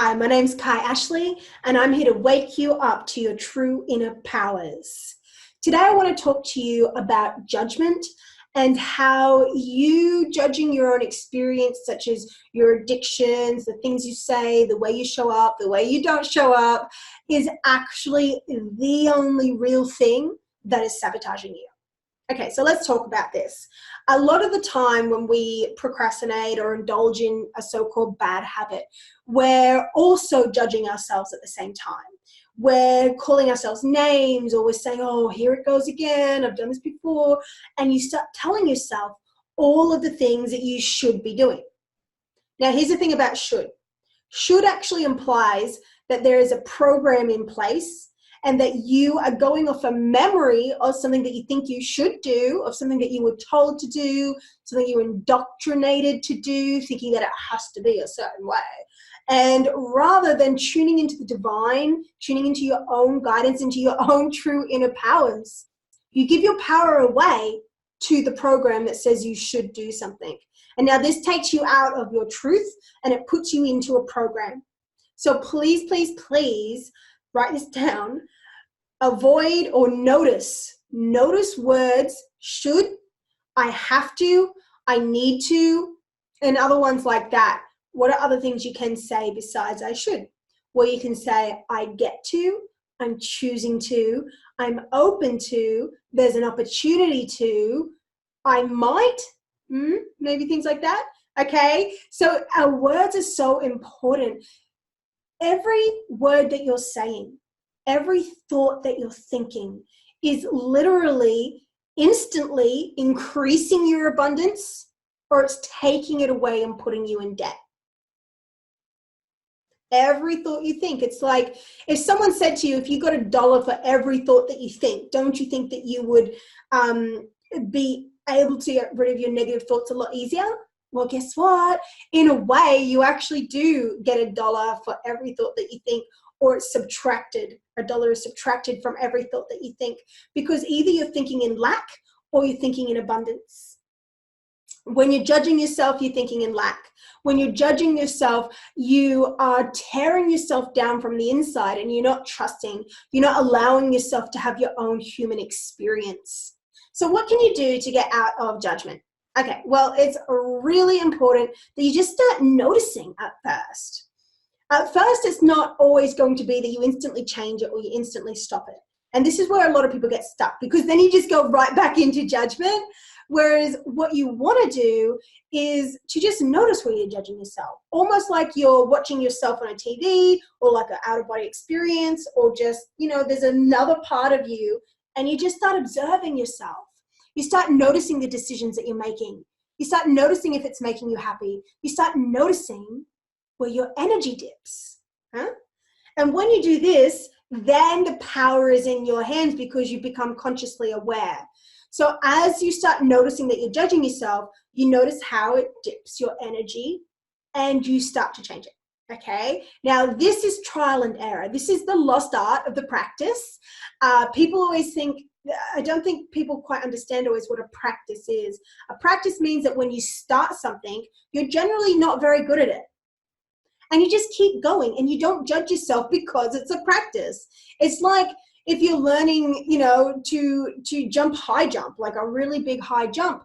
Hi, my name's Kai Ashley, and I'm here to wake you up to your true inner powers. Today, I want to talk to you about judgment and how you judging your own experience, such as your addictions, the things you say, the way you show up, the way you don't show up, is actually the only real thing that is sabotaging you. Okay, so let's talk about this. A lot of the time when we procrastinate or indulge in a so-called bad habit, we're also judging ourselves at the same time. We're calling ourselves names, or we're saying, oh, here it goes again, I've done this before. And you start telling yourself all of the things that you should be doing. Now, here's the thing about should. Should actually implies that there is a program in place and that you are going off a memory of something that you think you should do, of something that you were told to do, something you were indoctrinated to do, thinking that it has to be a certain way. And rather than tuning into the divine, tuning into your own guidance, into your own true inner powers, you give your power away to the program that says you should do something. And now this takes you out of your truth and it puts you into a program. So please, please, please write this down. Avoid or notice words should, I have to, I need to, and other ones like that. What are other things you can say besides I should? Well, you can say I get to, I'm choosing to, I'm open to, there's an opportunity to, I might, maybe things like that. Okay, so our words are so important. Every word that you're saying, every thought that you're thinking is literally instantly increasing your abundance, or it's taking it away and putting you in debt. Every thought you think, it's like if someone said to you, if you got $1 for every thought that you think, don't you think that you would be able to get rid of your negative thoughts a lot easier? Well, guess what? In a way, you actually do get $1 for every thought that you think, or it's subtracted. $1 is subtracted from every thought that you think, because either you're thinking in lack or you're thinking in abundance. When you're judging yourself, you're thinking in lack. When you're judging yourself, you are tearing yourself down from the inside and you're not trusting. You're not allowing yourself to have your own human experience. So what can you do to get out of judgment? Okay, well, it's really important that you just start noticing at first. At first, it's not always going to be that you instantly change it or you instantly stop it. And this is where a lot of people get stuck, because then you just go right back into judgment. Whereas what you want to do is to just notice where you're judging yourself, almost like you're watching yourself on a TV or like an out-of-body experience, or just, there's another part of you, and you just start observing yourself. You start noticing the decisions that you're making. You start noticing if it's making you happy. You start noticing where your energy dips. And when you do this, then the power is in your hands, because you become consciously aware. So as you start noticing that you're judging yourself, you notice how it dips your energy and you start to change it. Okay, now this is trial and error. This is the lost art of the practice. People always think, I don't think people quite understand always what a practice is. A practice means that when you start something, you're generally not very good at it. And you just keep going and you don't judge yourself because it's a practice. It's like if you're learning, to jump high jump, like a really big high jump.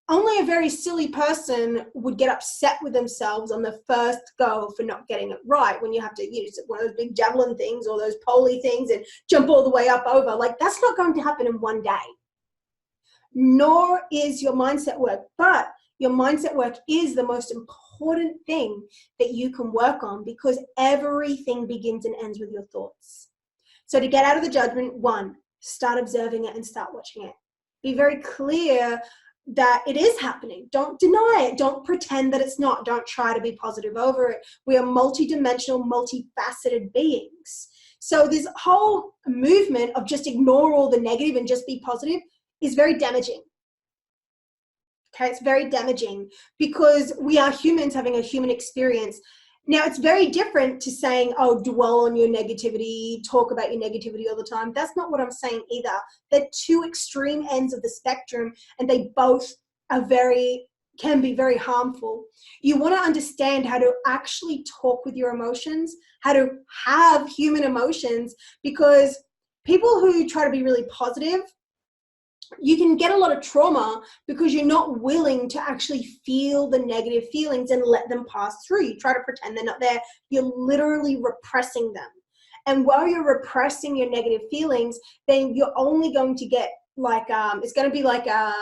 Only a very silly person would get upset with themselves on the first go for not getting it right, when you have to use one of those big javelin things or those poly things and jump all the way up over. Like, that's not going to happen in one day. Nor is your mindset work. But your mindset work is the most important thing that you can work on, because everything begins and ends with your thoughts. So to get out of the judgment, 1, start observing it and start watching it. Be very clear that it is happening. Don't deny it. Don't pretend that it's not. Don't try to be positive over it. We are multidimensional, multifaceted beings. So this whole movement of just ignore all the negative and just be positive is very damaging. Okay, it's very damaging, because we are humans having a human experience. Now, it's very different to saying, oh, dwell on your negativity, talk about your negativity all the time. That's not what I'm saying either. They're two extreme ends of the spectrum, and they both are very can be very harmful. You want to understand how to actually talk with your emotions, how to have human emotions, because people who try to be really positive, you can get a lot of trauma because you're not willing to actually feel the negative feelings and let them pass through. You try to pretend they're not there. You're literally repressing them. And while you're repressing your negative feelings, then you're only going to get like, it's going to be like a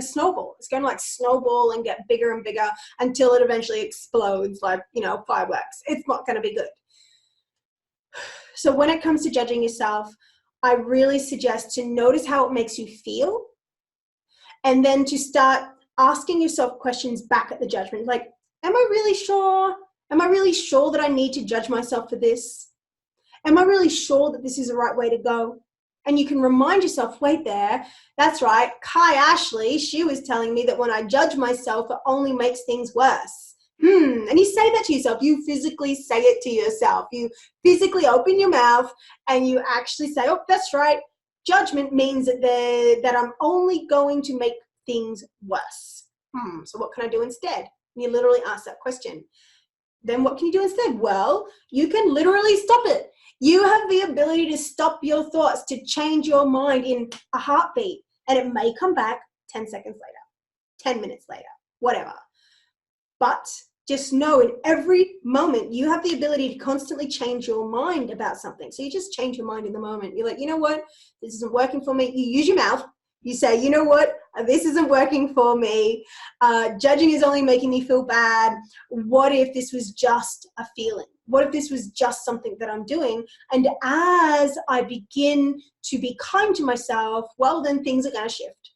snowball. It's going to like snowball and get bigger and bigger until it eventually explodes like, fireworks. It's not going to be good. So when it comes to judging yourself, I really suggest to notice how it makes you feel, and then to start asking yourself questions back at the judgment. Like, am I really sure? Am I really sure that I need to judge myself for this? Am I really sure that this is the right way to go? And you can remind yourself, wait there, that's right, Kai Ashley, she was telling me that when I judge myself, it only makes things worse. And you say that to yourself. You physically say it to yourself. You physically open your mouth and you actually say, oh, that's right. Judgment means that I'm only going to make things worse. So what can I do instead? And you literally ask that question. Then what can you do instead? Well, you can literally stop it. You have the ability to stop your thoughts, to change your mind in a heartbeat. And it may come back 10 seconds later, 10 minutes later, whatever. But just know in every moment, you have the ability to constantly change your mind about something. So you just change your mind in the moment. You're like, you know what? This isn't working for me. You use your mouth. You say, you know what? This isn't working for me. Judging is only making me feel bad. What if this was just a feeling? What if this was just something that I'm doing? And as I begin to be kind to myself, well, then things are going to shift.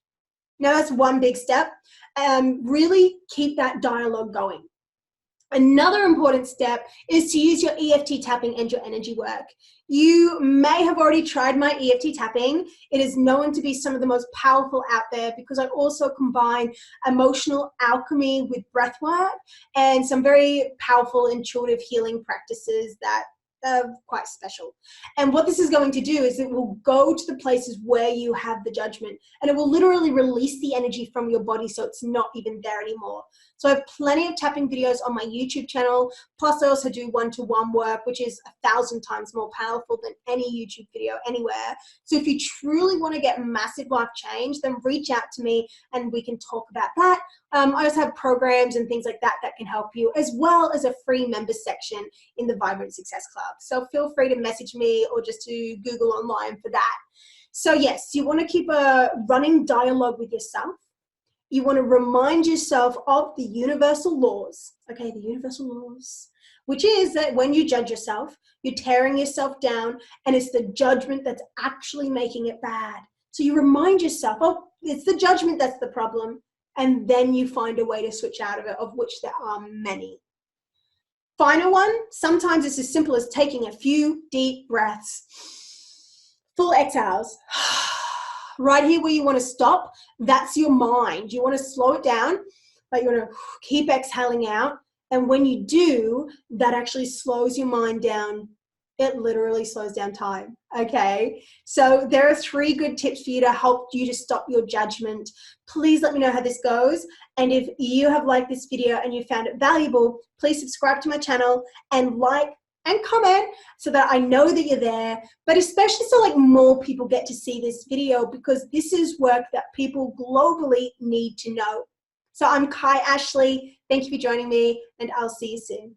Now, that's one big step. Really keep that dialogue going. Another important step is to use your EFT tapping and your energy work. You may have already tried my EFT tapping. It is known to be some of the most powerful out there because I also combine emotional alchemy with breath work and some very powerful intuitive healing practices that are quite special. And what this is going to do is it will go to the places where you have the judgment, and it will literally release the energy from your body so it's not even there anymore. So I have plenty of tapping videos on my YouTube channel. Plus I also do one-to-one work, which is 1,000 times more powerful than any YouTube video anywhere. So if you truly want to get massive life change, then reach out to me and we can talk about that. I also have programs and things like that that can help you, as well as a free members section in the Vibrant Success Club. So feel free to message me or just to Google online for that. So yes, you want to keep a running dialogue with yourself. You want to remind yourself of the universal laws, okay, the universal laws, which is that when you judge yourself, you're tearing yourself down, and it's the judgment that's actually making it bad. So you remind yourself, oh, it's the judgment that's the problem, and then you find a way to switch out of it, of which there are many. Final one, sometimes it's as simple as taking a few deep breaths, full exhales. Right here where you want to stop, that's your mind. You want to slow it down, but you want to keep exhaling out. And when you do, that actually slows your mind down. It literally slows down time, okay? So there are 3 good tips for you to help you to stop your judgment. Please let me know how this goes. And if you have liked this video and you found it valuable, please subscribe to my channel and like and comment so that I know that you're there, but especially so like more people get to see this video, because this is work that people globally need to know. So I'm Kai Ashley. Thank you for joining me, and I'll see you soon.